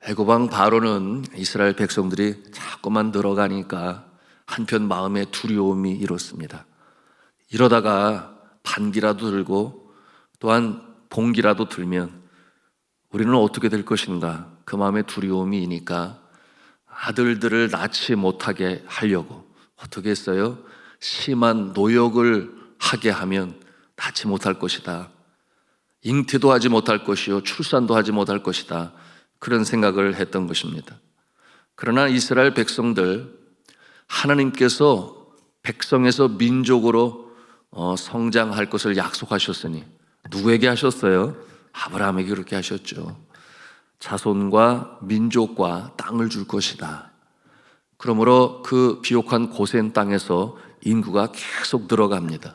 애고방 바로는 이스라엘 백성들이 자꾸만 늘어가니까 한편 마음에 두려움이 일었습니다. 이러다가 반기라도 들고 또한 봉기라도 들면 우리는 어떻게 될 것인가, 그 마음에 두려움이 이니까 아들들을 낳지 못하게 하려고 어떻게 했어요? 심한 노역을 하게 하면 낳지 못할 것이다. 잉태도 하지 못할 것이요 출산도 하지 못할 것이다. 그런 생각을 했던 것입니다. 그러나 이스라엘 백성들, 하나님께서 백성에서 민족으로 성장할 것을 약속하셨으니 누구에게 하셨어요? 아브라함에게 그렇게 하셨죠. 자손과 민족과 땅을 줄 것이다. 그러므로 그 비옥한 고센 땅에서 인구가 계속 늘어갑니다.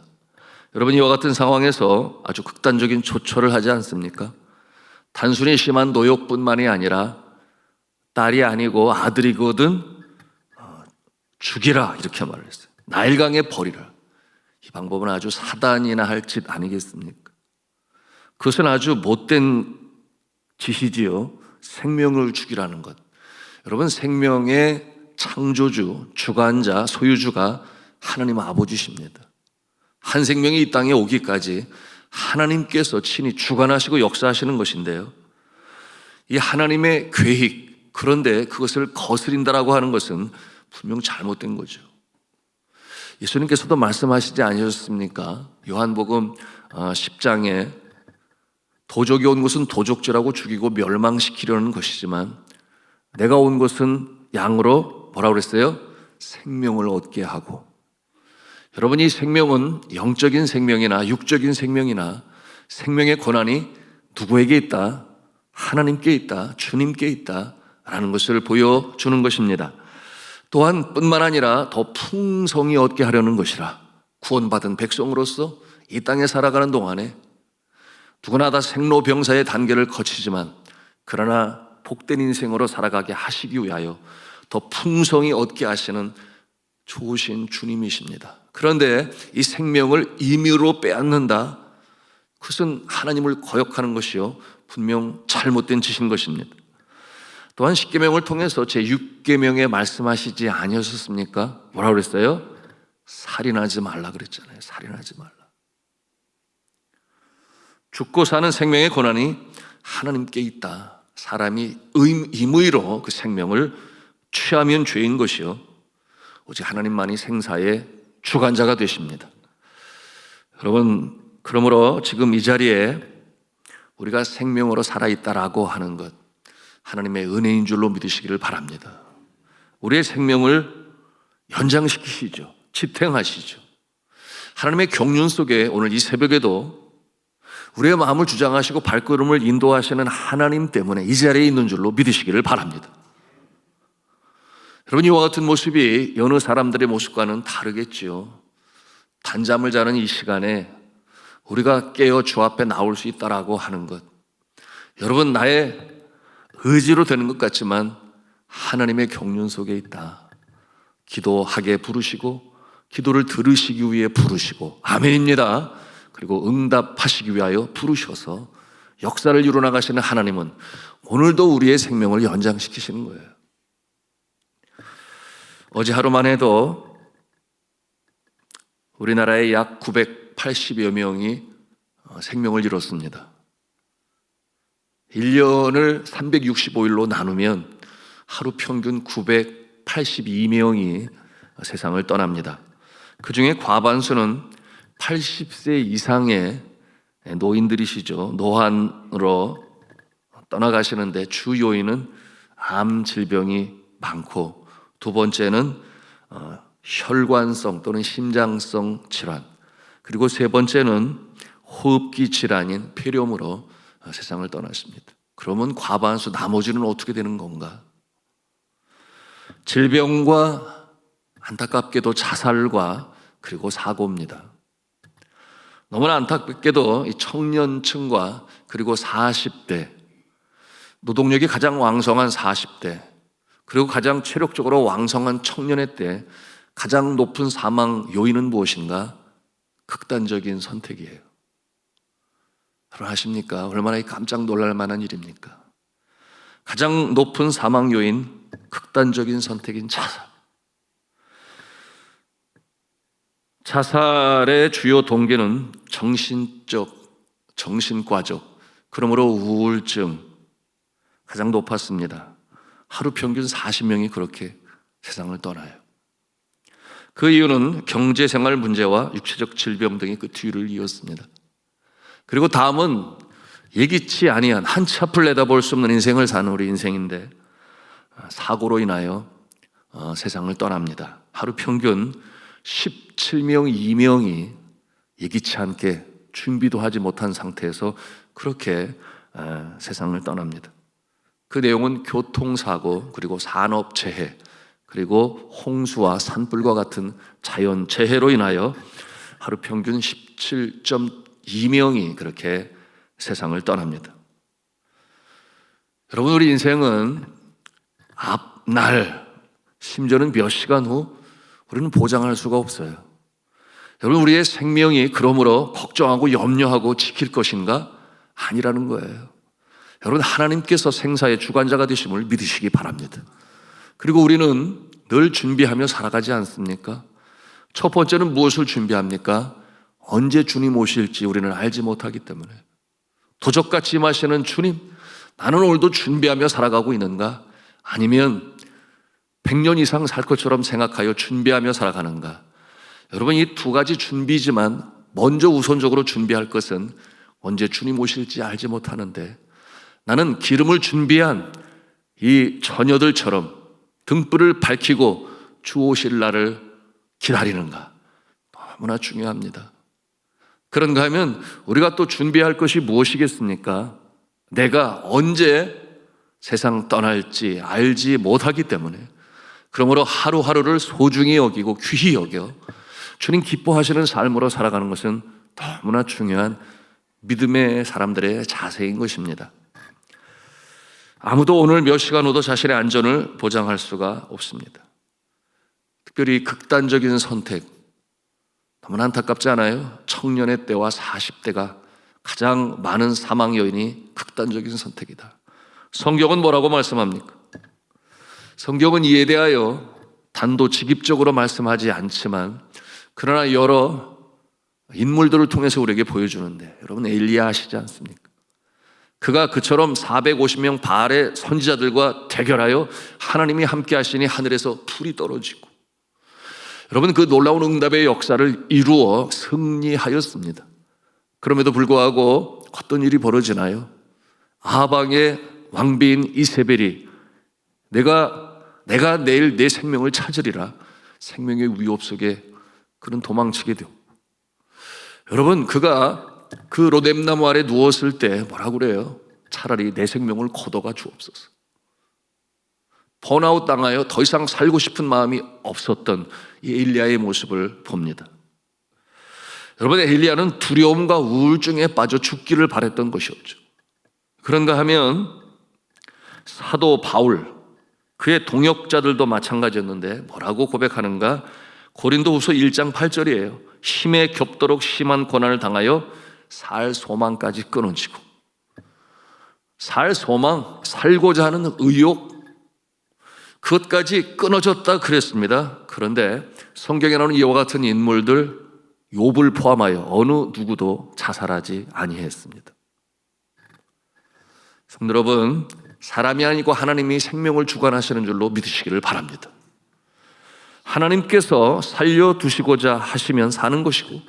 여러분, 이와 같은 상황에서 아주 극단적인 조처를 하지 않습니까? 단순히 심한 노역뿐만이 아니라 딸이 아니고 아들이거든 죽이라, 이렇게 말을 했어요. 나일강에 버리라. 이 방법은 아주 사단이나 할 짓 아니겠습니까? 그것은 아주 못된 짓이지요. 생명을 죽이라는 것. 여러분, 생명의 창조주, 주관자, 소유주가 하나님 아버지십니다. 한 생명이 이 땅에 오기까지 하나님께서 친히 주관하시고 역사하시는 것인데요, 이 하나님의 계획, 그런데 그것을 거스린다라고 하는 것은 분명 잘못된 거죠. 예수님께서도 말씀하시지 않으셨습니까? 요한복음 10장에 도적이 온 것은 도적질하고 죽이고 멸망시키려는 것이지만 내가 온 것은 양으로 뭐라고 그랬어요? 생명을 얻게 하고. 여러분, 이 생명은 영적인 생명이나 육적인 생명이나 생명의 권한이 누구에게 있다? 하나님께 있다, 주님께 있다라는 것을 보여주는 것입니다. 또한 뿐만 아니라 더 풍성히 얻게 하려는 것이라. 구원받은 백성으로서 이 땅에 살아가는 동안에 누구나 다 생로병사의 단계를 거치지만 그러나 복된 인생으로 살아가게 하시기 위하여 더 풍성히 얻게 하시는 좋으신 주님이십니다. 그런데 이 생명을 임의로 빼앗는다, 그것은 하나님을 거역하는 것이요 분명 잘못된 짓인 것입니다. 또한 십계명을 통해서 제6계명에 말씀하시지 아니었습니까? 뭐라고 그랬어요? 살인하지 말라 그랬잖아요. 살인하지 말라. 죽고 사는 생명의 권한이 하나님께 있다. 사람이 임의로 그 생명을 취하면 죄인 것이요 오직 하나님만이 생사의 주관자가 되십니다. 여러분, 그러므로 지금 이 자리에 우리가 생명으로 살아있다라고 하는 것, 하나님의 은혜인 줄로 믿으시기를 바랍니다. 우리의 생명을 연장시키시죠. 지탱하시죠. 하나님의 경륜 속에 오늘 이 새벽에도 우리의 마음을 주장하시고 발걸음을 인도하시는 하나님 때문에 이 자리에 있는 줄로 믿으시기를 바랍니다. 여러분, 이와 같은 모습이 여느 사람들의 모습과는 다르겠지요. 단잠을 자는 이 시간에 우리가 깨어 주 앞에 나올 수 있다라고 하는 것, 여러분, 나의 의지로 되는 것 같지만 하나님의 경륜 속에 있다. 기도하게 부르시고 기도를 들으시기 위해 부르시고, 아멘입니다. 그리고 응답하시기 위하여 부르셔서 역사를 이루어나가시는 하나님은 오늘도 우리의 생명을 연장시키시는 거예요. 어제 하루만 해도 우리나라에 약 980여 명이 생명을 잃었습니다. 1년을 365일로 나누면 하루 평균 982명이 세상을 떠납니다. 그 중에 과반수는 80세 이상의 노인들이시죠. 노환으로 떠나가시는데 주 요인은 암 질병이 많고, 두 번째는 혈관성 또는 심장성 질환, 그리고 세 번째는 호흡기 질환인 폐렴으로 세상을 떠났습니다. 그러면 과반수, 나머지는 어떻게 되는 건가? 질병과 안타깝게도 자살과 그리고 사고입니다. 너무나 안타깝게도 이 청년층과 그리고 40대, 노동력이 가장 왕성한 40대, 그리고 가장 체력적으로 왕성한 청년의 때 가장 높은 사망 요인은 무엇인가? 극단적인 선택이에요. 여러분 아십니까? 얼마나 깜짝 놀랄 만한 일입니까? 가장 높은 사망 요인, 극단적인 선택인 자살. 자살의 주요 동기는 정신적, 정신과적, 그러므로 우울증 가장 높았습니다. 하루 평균 40명이 그렇게 세상을 떠나요. 그 이유는 경제생활 문제와 육체적 질병 등이 그 뒤를 이었습니다. 그리고 다음은 예기치 아니한 한치 앞을 내다볼 수 없는 인생을 사는 우리 인생인데 사고로 인하여 세상을 떠납니다. 하루 평균 17명, 2명이 예기치 않게 준비도 하지 못한 상태에서 그렇게 세상을 떠납니다. 그 내용은 교통사고, 그리고 산업재해, 그리고 홍수와 산불과 같은 자연재해로 인하여 하루 평균 17.2명이 그렇게 세상을 떠납니다. 여러분, 우리 인생은 앞날, 심지어는 몇 시간 후 우리는 보장할 수가 없어요. 여러분, 우리의 생명이 그러므로 걱정하고 염려하고 지킬 것인가? 아니라는 거예요. 여러분, 하나님께서 생사의 주관자가 되심을 믿으시기 바랍니다. 그리고 우리는 늘 준비하며 살아가지 않습니까? 첫 번째는 무엇을 준비합니까? 언제 주님 오실지 우리는 알지 못하기 때문에. 도적같이 임하시는 주님, 나는 오늘도 준비하며 살아가고 있는가? 아니면 100년 이상 살 것처럼 생각하여 준비하며 살아가는가? 여러분, 이 두 가지 준비지만 먼저 우선적으로 준비할 것은 언제 주님 오실지 알지 못하는데, 나는 기름을 준비한 이 처녀들처럼 등불을 밝히고 주 오실 날을 기다리는가? 너무나 중요합니다. 그런가 하면 우리가 또 준비할 것이 무엇이겠습니까? 내가 언제 세상 떠날지 알지 못하기 때문에, 그러므로 하루하루를 소중히 여기고 귀히 여겨 주님 기뻐하시는 삶으로 살아가는 것은 너무나 중요한 믿음의 사람들의 자세인 것입니다. 아무도 오늘 몇 시간 후도 자신의 안전을 보장할 수가 없습니다. 특별히 극단적인 선택, 너무나 안타깝지 않아요? 청년의 때와 40대가 가장 많은 사망 요인이 극단적인 선택이다. 성경은 뭐라고 말씀합니까? 성경은 이에 대하여 단도직입적으로 말씀하지 않지만, 그러나 여러 인물들을 통해서 우리에게 보여주는데, 여러분 엘리야 아시지 않습니까? 그가 그처럼 450명 바알의 선지자들과 대결하여 하나님이 함께 하시니 하늘에서 불이 떨어지고, 여러분 그 놀라운 응답의 역사를 이루어 승리하였습니다. 그럼에도 불구하고 어떤 일이 벌어지나요? 아방의 왕비인 이세벨이 내가 내일 내 생명을 찾으리라, 생명의 위협 속에 그는 도망치게 되고, 여러분 그가 그 로뎀나무 아래 누웠을 때 뭐라고 그래요? 차라리 내 생명을 거둬가 주옵소서. 번아웃 당하여 더 이상 살고 싶은 마음이 없었던 이 엘리야의 모습을 봅니다. 여러분, 엘리야는 두려움과 우울증에 빠져 죽기를 바랬던 것이었죠. 그런가 하면 사도 바울, 그의 동역자들도 마찬가지였는데 뭐라고 고백하는가? 고린도후서 1장 8절이에요. 힘에 겹도록 심한 고난을 당하여 살 소망까지 끊어지고, 살 소망, 살고자 하는 의욕, 그것까지 끊어졌다 그랬습니다. 그런데 성경에 나오는 이와 같은 인물들, 욥을 포함하여 어느 누구도 자살하지 아니했습니다. 성도 여러분, 사람이 아니고 하나님이 생명을 주관하시는 줄로 믿으시기를 바랍니다. 하나님께서 살려두시고자 하시면 사는 것이고,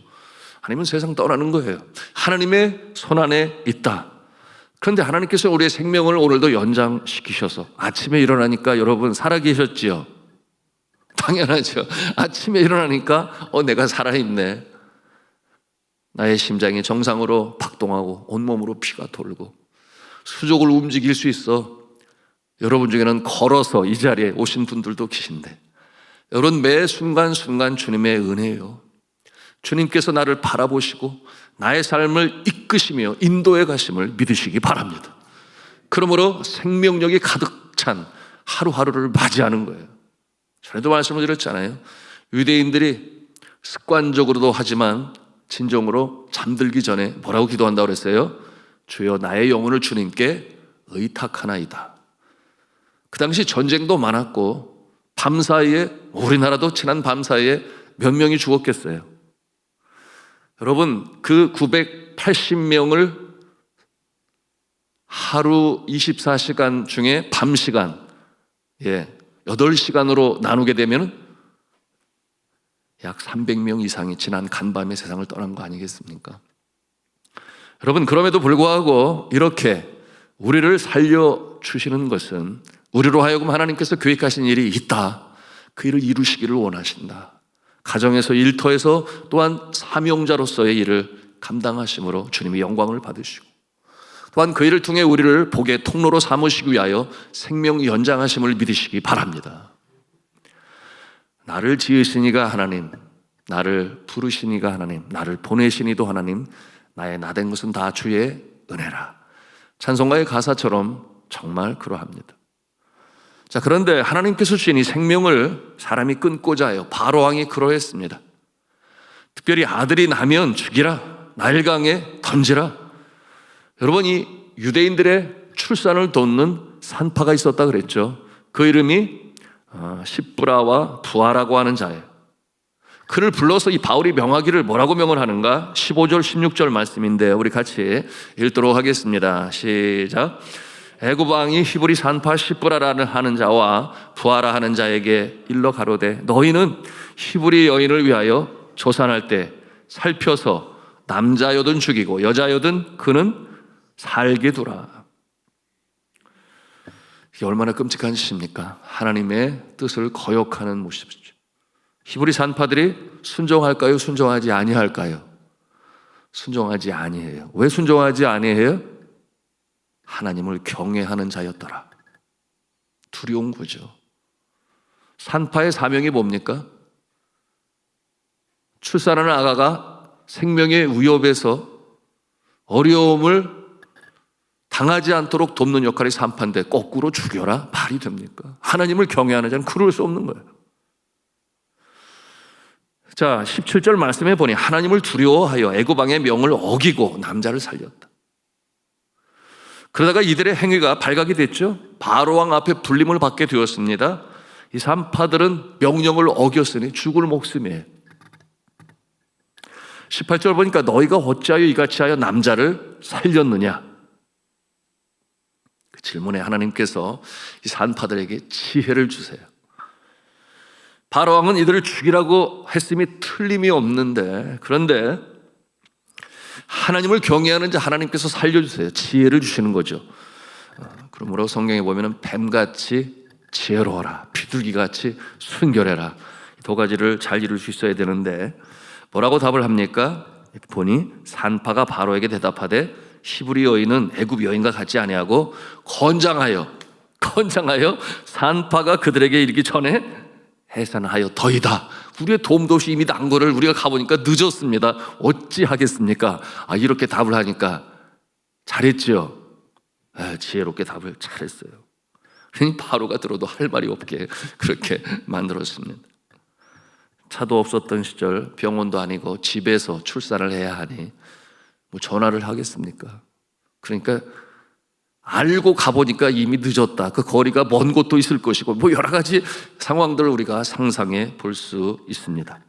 아니면 세상 떠나는 거예요. 하나님의 손안에 있다. 그런데 하나님께서 우리의 생명을 오늘도 연장시키셔서 아침에 일어나니까 여러분 살아계셨지요? 당연하죠. 아침에 일어나니까 내가 살아있네. 나의 심장이 정상으로 박동하고 온몸으로 피가 돌고 수족을 움직일 수 있어. 여러분 중에는 걸어서 이 자리에 오신 분들도 계신데, 여러분 매 순간순간 주님의 은혜예요. 주님께서 나를 바라보시고 나의 삶을 이끄시며 인도해 가심을 믿으시기 바랍니다. 그러므로 생명력이 가득 찬 하루하루를 맞이하는 거예요. 전에도 말씀을 드렸잖아요. 유대인들이 습관적으로도 하지만 진정으로 잠들기 전에 뭐라고 기도한다고 그랬어요? 주여 나의 영혼을 주님께 의탁하나이다. 그 당시 전쟁도 많았고 밤사이에, 우리나라도 지난 밤사이에 몇 명이 죽었겠어요. 여러분, 그 980명을 하루 24시간 중에 밤 시간 8시간으로 나누게 되면 약 300명 이상이 지난 간밤에 세상을 떠난 거 아니겠습니까? 여러분, 그럼에도 불구하고 이렇게 우리를 살려주시는 것은 우리로 하여금 하나님께서 계획하신 일이 있다, 그 일을 이루시기를 원하신다. 가정에서, 일터에서 또한 사명자로서의 일을 감당하심으로 주님의 영광을 받으시고, 또한 그 일을 통해 우리를 복의 통로로 삼으시기 위하여 생명 연장하심을 믿으시기 바랍니다. 나를 지으시니가 하나님, 나를 부르시니가 하나님, 나를 보내시니도 하나님, 나의 나된 것은 다 주의 은혜라. 찬송가의 가사처럼 정말 그러합니다. 자, 그런데 하나님께서 주신 이 생명을 사람이 끊고자 하여 바로왕이 그러했습니다. 특별히 아들이 나면 죽이라, 나일강에 던지라. 여러분, 이 유대인들의 출산을 돕는 산파가 있었다 그랬죠. 그 이름이 십브라와 부하라고 하는 자예요. 그를 불러서 이 바울이 명하기를 뭐라고 명을 하는가? 15절 16절 말씀인데 우리 같이 읽도록 하겠습니다. 시작. 애굽 왕이 히브리 산파 십브라라는 하는 자와 부하라 하는 자에게 일러 가로되 너희는 히브리 여인을 위하여 조산할 때 살펴서 남자여든 죽이고 여자여든 그는 살게 두라. 이게 얼마나 끔찍한 짓입니까? 하나님의 뜻을 거역하는 모습이죠. 히브리 산파들이 순종할까요? 순종하지 아니할까요? 순종하지 아니해요. 왜 순종하지 아니해요? 하나님을 경외하는 자였더라. 두려운 거죠. 산파의 사명이 뭡니까? 출산하는 아가가 생명의 위협에서 어려움을 당하지 않도록 돕는 역할이 산파인데 거꾸로 죽여라? 말이 됩니까? 하나님을 경외하는 자는 그럴 수 없는 거예요. 자, 17절 말씀해 보니 하나님을 두려워하여 애굽 왕의 명을 어기고 남자를 살렸다. 그러다가 이들의 행위가 발각이 됐죠. 바로왕 앞에 불림을 받게 되었습니다. 이 산파들은 명령을 어겼으니 죽을 목숨이에요. 18절 보니까 너희가 어찌하여 이같이 하여 남자를 살렸느냐? 그 질문에 하나님께서 이 산파들에게 지혜를 주세요. 바로왕은 이들을 죽이라고 했음이 틀림이 없는데, 그런데 하나님을 경외하는 자 하나님께서 살려주세요. 지혜를 주시는 거죠. 그러므로 성경에 보면 뱀같이 지혜로워라, 비둘기같이 순결해라, 이 두 가지를 잘 이룰 수 있어야 되는데 뭐라고 답을 합니까? 보니 산파가 바로에게 대답하되 히브리 여인은 애굽 여인과 같지 아니하고 건장하여 산파가 그들에게 이르기 전에 해산하여 더이다. 우리의 도움도 없이 이미 난 거를 우리가 가보니까 늦었습니다. 어찌하겠습니까? 이렇게 답을 하니까 잘했죠. 지혜롭게 답을 잘했어요. 그러니 바로가 들어도 할 말이 없게 그렇게 만들었습니다. 차도 없었던 시절, 병원도 아니고 집에서 출산을 해야 하니 뭐 전화를 하겠습니까? 그러니까 알고 가보니까 이미 늦었다. 그 거리가 먼 곳도 있을 것이고 뭐 여러 가지 상황들을 우리가 상상해 볼 수 있습니다.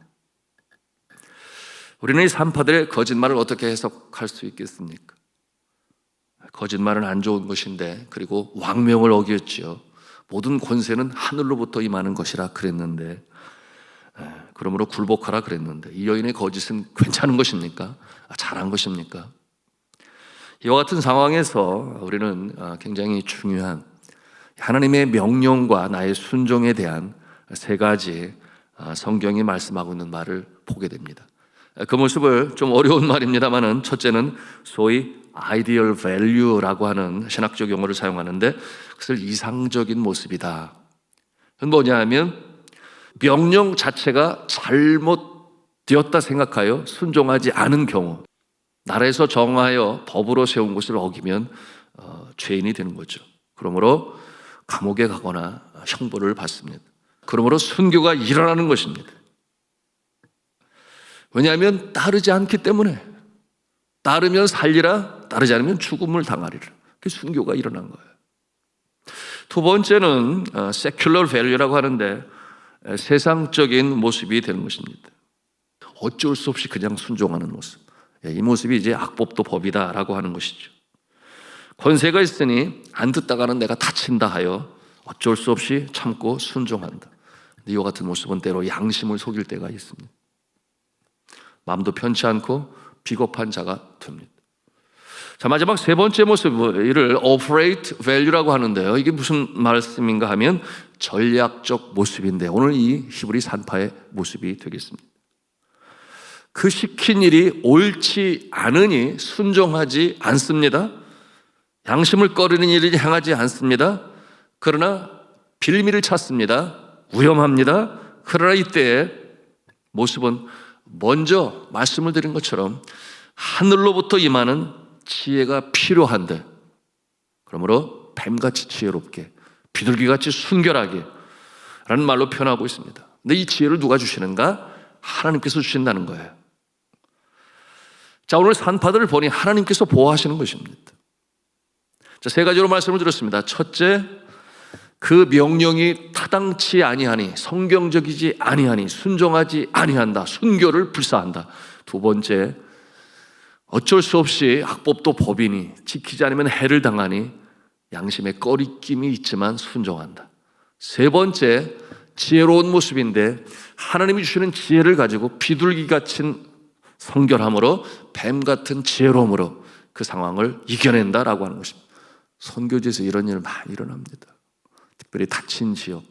우리는 이 산파들의 거짓말을 어떻게 해석할 수 있겠습니까? 거짓말은 안 좋은 것인데, 그리고 왕명을 어겼지요. 모든 권세는 하늘로부터 임하는 것이라 그랬는데, 그러므로 굴복하라 그랬는데, 이 여인의 거짓은 괜찮은 것입니까? 잘한 것입니까? 이와 같은 상황에서 우리는 굉장히 중요한 하나님의 명령과 나의 순종에 대한 세 가지 성경이 말씀하고 있는 말을 보게 됩니다. 그 모습을 좀 어려운 말입니다만은, 첫째는 소위 ideal value라고 하는 신학적 용어를 사용하는데, 그것을 이상적인 모습이다. 그건 뭐냐 하면 명령 자체가 잘못되었다 생각하여 순종하지 않은 경우, 나라에서 정하여 법으로 세운 것을 어기면 죄인이 되는 거죠. 그러므로 감옥에 가거나 형벌을 받습니다. 그러므로 순교가 일어나는 것입니다. 왜냐하면 따르지 않기 때문에. 따르면 살리라, 따르지 않으면 죽음을 당하리라. 그 순교가 일어난 거예요. 두 번째는 secular value라고 하는데 세상적인 모습이 되는 것입니다. 어쩔 수 없이 그냥 순종하는 모습. 이 모습이 이제 악법도 법이다라고 하는 것이죠. 권세가 있으니 안 듣다가는 내가 다친다 하여 어쩔 수 없이 참고 순종한다. 이와 같은 모습은 때로 양심을 속일 때가 있습니다. 마음도 편치 않고 비겁한 자가 됩니다. 자, 마지막 세 번째 모습, 이를 operate value라고 하는데요. 이게 무슨 말씀인가 하면 전략적 모습인데 오늘 이 히브리 산파의 모습이 되겠습니다. 그 시킨 일이 옳지 않으니 순종하지 않습니다. 양심을 꺼리는 일을 행하지 않습니다. 그러나 빌미를 찾습니다. 위험합니다. 그러나 이때의 모습은 먼저 말씀을 드린 것처럼 하늘로부터 임하는 지혜가 필요한데, 그러므로 뱀같이 지혜롭게, 비둘기같이 순결하게 라는 말로 표현하고 있습니다. 근데 이 지혜를 누가 주시는가? 하나님께서 주신다는 거예요. 자, 오늘 산파들을 보니 하나님께서 보호하시는 것입니다. 자, 세 가지로 말씀을 드렸습니다. 첫째, 그 명령이 타당치 아니하니, 성경적이지 아니하니, 순종하지 아니한다, 순교를 불사한다. 두 번째, 어쩔 수 없이 악법도 법이니 지키지 않으면 해를 당하니 양심에 꺼리낌이 있지만 순종한다. 세 번째, 지혜로운 모습인데 하나님이 주시는 지혜를 가지고 비둘기 같은 성결함으로, 뱀 같은 지혜로움으로 그 상황을 이겨낸다라고 하는 것입니다. 선교지에서 이런 일 많이 일어납니다. 특별히 다친 지역,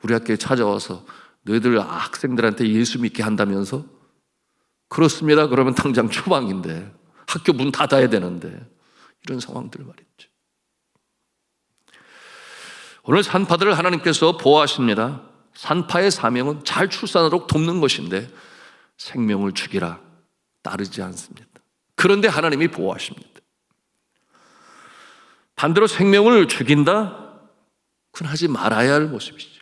우리 학교에 찾아와서 너희들 학생들한테 예수 믿게 한다면서? 그렇습니다. 그러면 당장 추방인데, 학교 문 닫아야 되는데, 이런 상황들 말이죠. 오늘 산파들을 하나님께서 보호하십니다. 산파의 사명은 잘 출산하도록 돕는 것인데 생명을 죽이라 따르지 않습니다. 그런데 하나님이 보호하십니다. 반대로 생명을 죽인다? 그건 하지 말아야 할 모습이죠.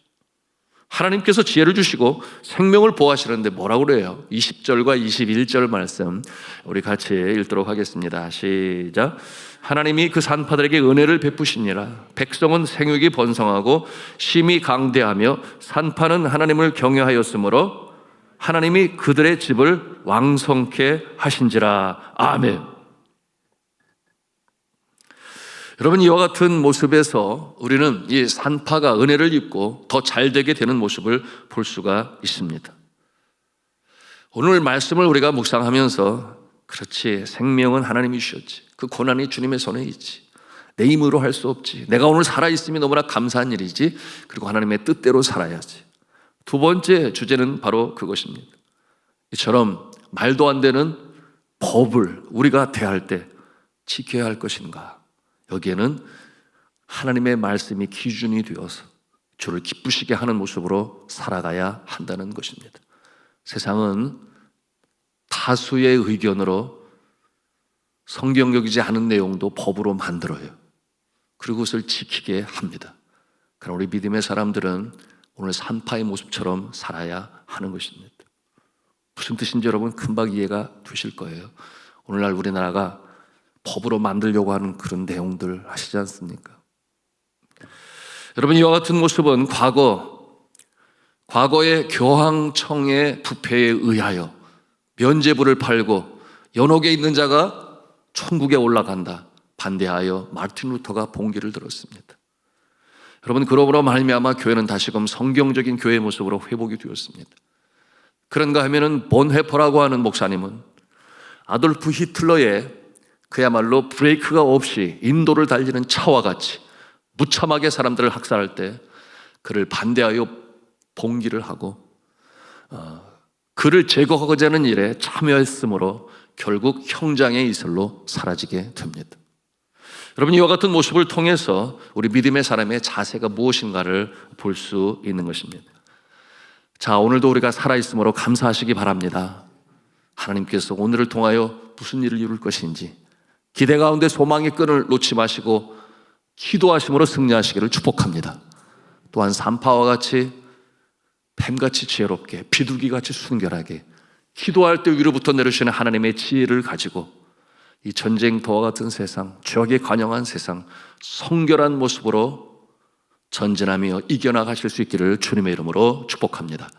하나님께서 지혜를 주시고 생명을 보호하시는데 뭐라고 그래요? 20절과 21절 말씀 우리 같이 읽도록 하겠습니다. 시작. 하나님이 그 산파들에게 은혜를 베푸시니라. 백성은 생육이 번성하고 심히 강대하며 산파는 하나님을 경외하였으므로 하나님이 그들의 집을 왕성케 하신지라. 아멘. 여러분, 이와 같은 모습에서 우리는 이 산파가 은혜를 입고 더 잘되게 되는 모습을 볼 수가 있습니다. 오늘 말씀을 우리가 묵상하면서 그렇지, 생명은 하나님이 주셨지, 그 고난이 주님의 손에 있지, 내 힘으로 할 수 없지, 내가 오늘 살아있음이 너무나 감사한 일이지, 그리고 하나님의 뜻대로 살아야지. 두 번째 주제는 바로 그것입니다. 이처럼 말도 안 되는 법을 우리가 대할 때 지켜야 할 것인가? 여기에는 하나님의 말씀이 기준이 되어서 주를 기쁘시게 하는 모습으로 살아가야 한다는 것입니다. 세상은 다수의 의견으로 성경적이지 않은 내용도 법으로 만들어요. 그리고 그것을 지키게 합니다. 그러나 우리 믿음의 사람들은 오늘 산파의 모습처럼 살아야 하는 것입니다. 무슨 뜻인지 여러분 금방 이해가 되실 거예요. 오늘날 우리나라가 법으로 만들려고 하는 그런 내용들 아시지 않습니까? 여러분, 이와 같은 모습은 과거의 교황청의 부패에 의하여 면죄부를 팔고 연옥에 있는 자가 천국에 올라간다 반대하여 마르틴 루터가 봉기를 들었습니다. 여러분, 그러므로 말미암아 교회는 다시금 성경적인 교회의 모습으로 회복이 되었습니다. 그런가 하면은 본헤퍼라고 하는 목사님은 아돌프 히틀러의 그야말로 브레이크가 없이 인도를 달리는 차와 같이 무참하게 사람들을 학살할 때 그를 반대하여 봉기를 하고 그를 제거하고자 하는 일에 참여했으므로 결국 형장의 이슬로 사라지게 됩니다. 여러분, 이와 같은 모습을 통해서 우리 믿음의 사람의 자세가 무엇인가를 볼 수 있는 것입니다. 자, 오늘도 우리가 살아있으므로 감사하시기 바랍니다. 하나님께서 오늘을 통하여 무슨 일을 이룰 것인지 기대 가운데 소망의 끈을 놓지 마시고 기도하심으로 승리하시기를 축복합니다. 또한 산파와 같이 뱀같이 지혜롭게 비둘기같이 순결하게 기도할 때 위로부터 내려주시는 하나님의 지혜를 가지고 이 전쟁터와 같은 세상, 죄악에 관영한 세상, 성결한 모습으로 전진하며 이겨나가실 수 있기를 주님의 이름으로 축복합니다.